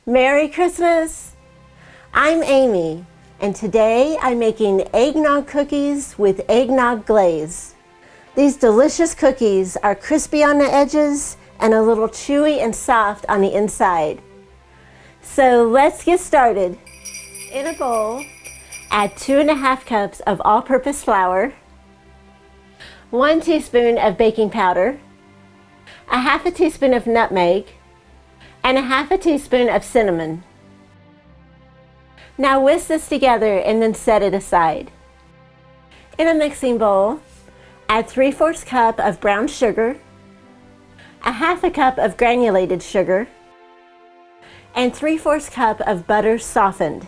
Merry Christmas! I'm Amy, and today I'm making eggnog cookies with eggnog glaze. These delicious cookies are crispy on the edges and a little chewy and soft on the inside. So let's get started. In a bowl, add 2½ cups of all-purpose flour, 1 teaspoon of baking powder, a ½ teaspoon of nutmeg, and a ½ teaspoon of cinnamon. Now whisk this together and then set it aside. In a mixing bowl, add 3/4 cup of brown sugar, a ½ cup of granulated sugar, and 3/4 cup of butter softened.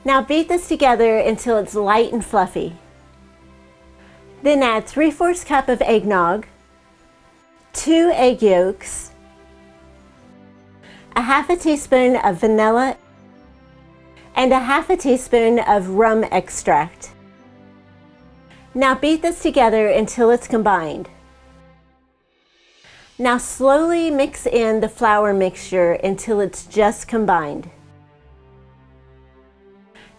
Now beat this together until it's light and fluffy. Then add 3/4 cup of eggnog, 2 egg yolks, a ½ teaspoon of vanilla, and a ½ teaspoon of rum extract. Now beat this together until it's combined. Now slowly mix in the flour mixture until it's just combined.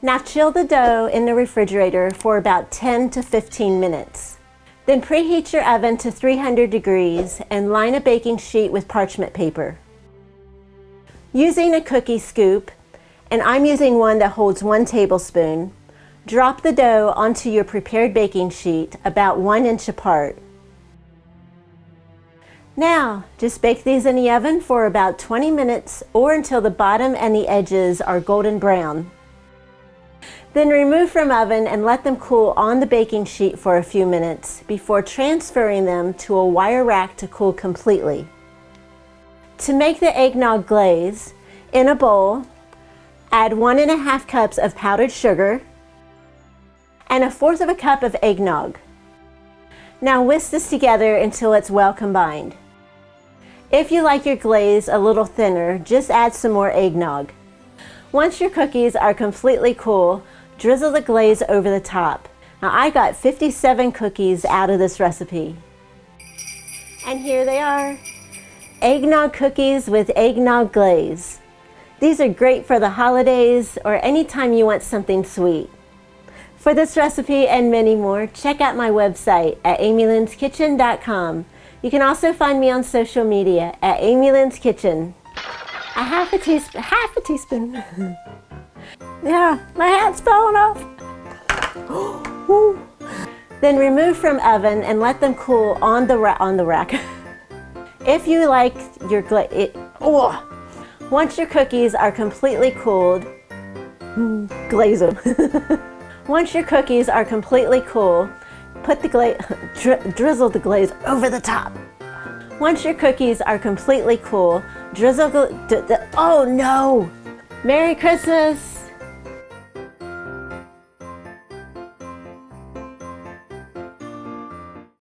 Now chill the dough in the refrigerator for about 10 to 15 minutes. Then preheat your oven to 300 degrees and line a baking sheet with parchment paper. Using a cookie scoop, and I'm using one that holds 1 tablespoon, drop the dough onto your prepared baking sheet about 1 inch apart. Now, just bake these in the oven for about 20 minutes or until the bottom and the edges are golden brown. Then remove from oven and let them cool on the baking sheet for a few minutes before transferring them to a wire rack to cool completely. To make the eggnog glaze, in a bowl, add 1½ cups of powdered sugar and 1/4 cup of eggnog. Now whisk this together until it's well combined. If you like your glaze a little thinner, just add some more eggnog. Once your cookies are completely cool, drizzle the glaze over the top. Now I got 57 cookies out of this recipe. And here they are. Eggnog cookies with eggnog glaze. These are great for the holidays or anytime you want something sweet. For this recipe and many more, check out my website at amylynskitchen.com. You can also find me on social media at Amy Lynn's Kitchen. A half a teaspoon. Yeah, my hat's falling off. Then remove from oven and let them cool on the rack. If you like your glaze, once your cookies are completely cooled, glaze them. Once your cookies are completely cool, put the glaze, drizzle the glaze over the top. Once your cookies are completely cool, drizzle oh no! Merry Christmas!